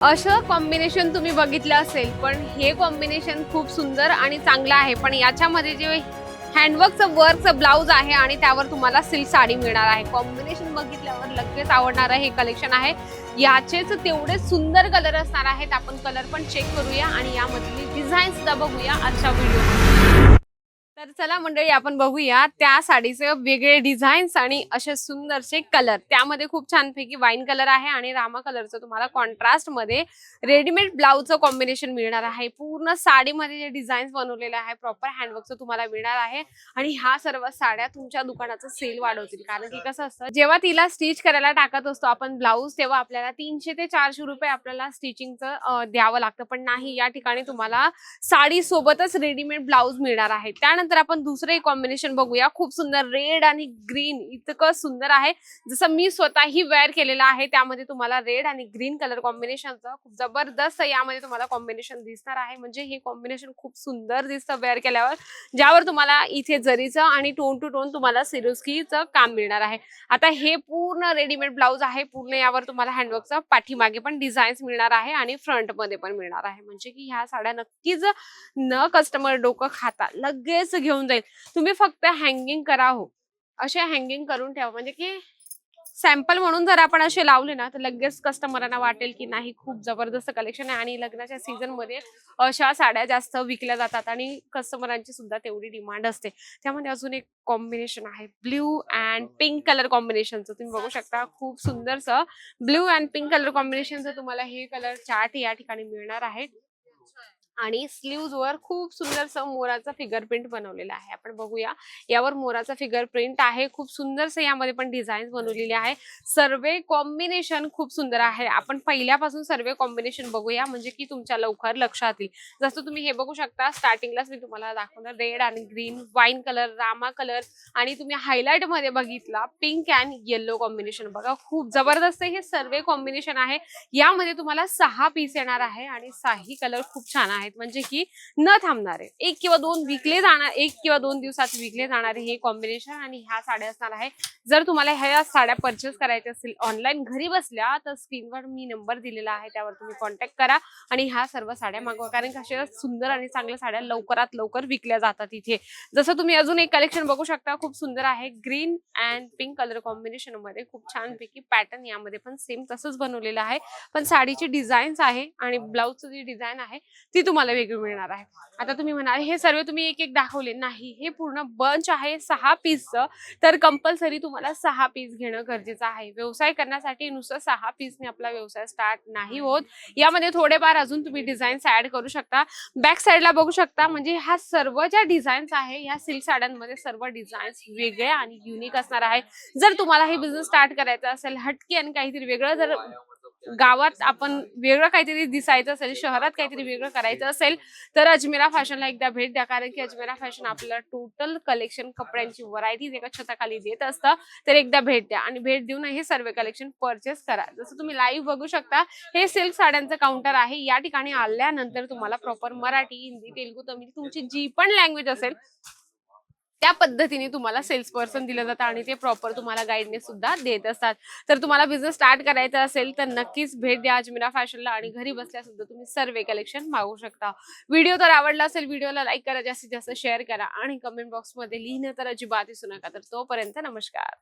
असं कॉम्बिनेशन तुम्ही बघितलं असेल, पण हे कॉम्बिनेशन खूप सुंदर आणि चांगलं आहे. पण याच्यामध्ये जे वर्कचं ब्लाउज आहे आणि त्यावर तुम्हाला सिल्क साडी मिळणार आहे. कॉम्बिनेशन बघितल्यावर लगेच आवडणारं हे कलेक्शन आहे. याचेच तेवढे सुंदर कलर असणार आहेत. आपण कलर पण चेक करूया आणि यामधली डिझाईन सुद्धा बघूया आजच्या व्हिडिओमध्ये. तर चला मंडळी, आपण बघूया त्या साडीचे वेगळे डिझाईन्स आणि असे सुंदरसे कलर. त्यामध्ये खूप छानपैकी वाईन कलर आहे आणि रामा कलरचं तुम्हाला कॉन्ट्रास्ट मध्ये रेडीमेड ब्लाउजचं कॉम्बिनेशन मिळणार आहे. पूर्ण साडीमध्ये जे डिझाईन्स बनवलेले आहे प्रॉपर हँडवर्कचं तुम्हाला मिळणार आहे. आणि ह्या सर्व साड्या तुमच्या दुकानाचं सेल वाढवतील. कारण की कसं असतं, जेव्हा तिला स्टिच करायला टाकत असतो आपण ब्लाऊज, तेव्हा आपल्याला 300 ते 400 रुपये आपल्याला स्टिचिंगचं द्यावं लागतं. पण नाही, या ठिकाणी तुम्हाला साडी सोबतच रेडीमेड ब्लाऊज मिळणार आहे. त्यानंतर आपण दुसरे कॉम्बिनेशन बघूया. खूप सुंदर रेड आणि ग्रीन, इतकं सुंदर आहे. जसं मी स्वतःही वेअर केलेला आहे. त्यामध्ये तुम्हाला रेड आणि ग्रीन कलर कॉम्बिनेशनचं खूप जबरदस्त यामध्ये तुम्हाला कॉम्बिनेशन दिसणार आहे. म्हणजे हे कॉम्बिनेशन खूप सुंदर दिसतं वेअर केल्यावर, ज्यावर तुम्हाला इथे जरीचं आणि टोन टू टोन तुम्हाला सिरोस्कीचं काम मिळणार आहे. आता हे पूर्ण रेडीमेड ब्लाऊज आहे. पूर्ण यावर तुम्हाला हँडवर्कचा पाठीमागे पण डिझाईन्स मिळणार आहे आणि फ्रंट मध्ये पण मिळणार आहे. म्हणजे की ह्या साड्या नक्कीच न कस्टमर डोकं खाता लगेच घेऊन जाईल. तुम्ही फक्त हँगिंग करा हो, असे हँगिंग करून ठेवा. म्हणजे की सॅम्पल म्हणून जर आपण असे लावले ना, तर लगेच कस्टमरांना वाटेल की नाही, खूप जबरदस्त कलेक्शन आहे. आणि लग्नाच्या सीझन मध्ये अशा साड्या जास्त विकल्या जातात आणि कस्टमरांची सुद्धा तेवढी डिमांड असते. त्यामध्ये अजून एक कॉम्बिनेशन आहे ब्ल्यू अँड पिंक कलर कॉम्बिनेशनचं. तुम्ही बघू शकता, खूप सुंदरसं ब्ल्यू अँड पिंक कलर कॉम्बिनेशनचं तुम्हाला हे कलर चार्ट या ठिकाणी मिळणार आहे. आणि स्लीव्ज वर खूप सुंदरसं मोराचा फिगर प्रिंट बनवलेला आहे. आपण बघूया, यावर मोराचा फिगर प्रिंट आहे. खूप सुंदरसं यामध्ये पण डिझाईन बनवलेली आहे. सर्व कॉम्बिनेशन खूप सुंदर आहे. आपण पहिल्यापासून सर्व कॉम्बिनेशन बघूया, म्हणजे की तुमच्या लवकर लक्षात येईल. जसं तुम्ही हे बघू शकता, स्टार्टिंगलाच मी तुम्हाला दाखवलं रेड आणि green, wine colour, Rama colour आणि तुम्ही हायलाइट मध्ये बघितला पिंक अँड येलो कॉम्बिनेशन. बघा, खूप जबरदस्त हे सर्व कॉम्बिनेशन आहे. यामध्ये तुम्हाला 6 पीस येणार आहे आणि 6ही कलर खूप छान आहेत. म्हणजे की न थांबणारे, 1 किंवा 2 विकले जाणार, 1 किंवा 2 दिवसात विकले जाणारे हे कॉम्बिनेशन आणि ह्या साड्या असणार आहे. जर तुम्हाला ह्या साड्या परचेस करायच्या असतील ऑनलाईन घरी बसल्या, तर स्क्रीनवर मी नंबर दिलेला आहे, त्यावर तुम्ही कॉन्टॅक्ट करा आणि ह्या सर्व साड्या मागवा. कारण कशा सुंदर आणि चांगल्या साड्या लवकरात लवकर विकल्या जातात इथे. जसं तुम्ही अजून एक कलेक्शन बघू शकता, खूप सुंदर आहे. Green and pink colour combination मध्ये खूप छान पैकी पॅटर्न यामध्ये पण सेम तसंच बनवलेलं आहे. पण साडीची डिझाईन्स आहे आणि ब्लाऊजची जी डिझाईन आहे ती तुम्हाला वेगळी मिळणार आहे. आता तुम्ही म्हणाल हे सर्व तुम्ही एक एक दाखवले, नाही, हे पूर्ण बंच आहे 6 पीसचं. तर कंपल्सरी तुम्हाला 6 पीस घेणं गरजेचं आहे. व्यवसाय करण्यासाठी नुसतं 6 पीसने आपला व्यवसाय स्टार्ट नाही होत. यामध्ये थोडेफार अजून तुम्ही डिझाईन्स ऍड करू शकता. बॅक साईडला बघू शकता, म्हणजे ह्या सर्व ज्या डिझाईन्स आहे ह्या सिल्क साड्यांमध्ये सर्व डिझाईन्स वेगळ्या आणि युनिक असणार आहे. जर तुम्हाला हे बिझनेस स्टार्ट करायचा असेल हटके आणि काहीतरी वेगळं, जर गावात आपण वेगळं काहीतरी दिसायचं असेल, शहरात काहीतरी वेगळं करायचं असेल, तर अजमेरा फॅशनला एकदा भेट द्या. कारण की अजमेरा फॅशन आपल्याला टोटल कलेक्शन, कपड्यांची व्हरायटीज एका छताखाली देत असतं. तर एकदा भेट द्या आणि भेट देऊन हे सर्व कलेक्शन परचेस करा. जसं तुम्ही लाईव्ह बघू शकता, हे सिल्क साड्यांचं काउंटर आहे. या ठिकाणी आल्यानंतर तुम्हाला प्रॉपर मराठी, हिंदी, तेलुगू, तमिळ तुमची जी पण लँग्वेज असेल त्या पद्धतीने तुम्हाला सेल्स पर्सन दिलं जातं आणि ते प्रॉपर तुम्हाला गाईडनेस सुद्धा देत असतात. तर तुम्हाला बिझनेस स्टार्ट करायचा असेल तर नक्कीच भेट द्या अजमेरा फॅशनला आणि घरी बसल्या सुद्धा तुम्ही सर्व कलेक्शन मागवू शकता. व्हिडिओ तर आवडला असेल, व्हिडिओला लाईक करा, जास्तीत जास्त शेअर करा आणि कमेंट बॉक्समध्ये लिहिणं तर अजिबात विसरू नका. तर तोपर्यंत नमस्कार.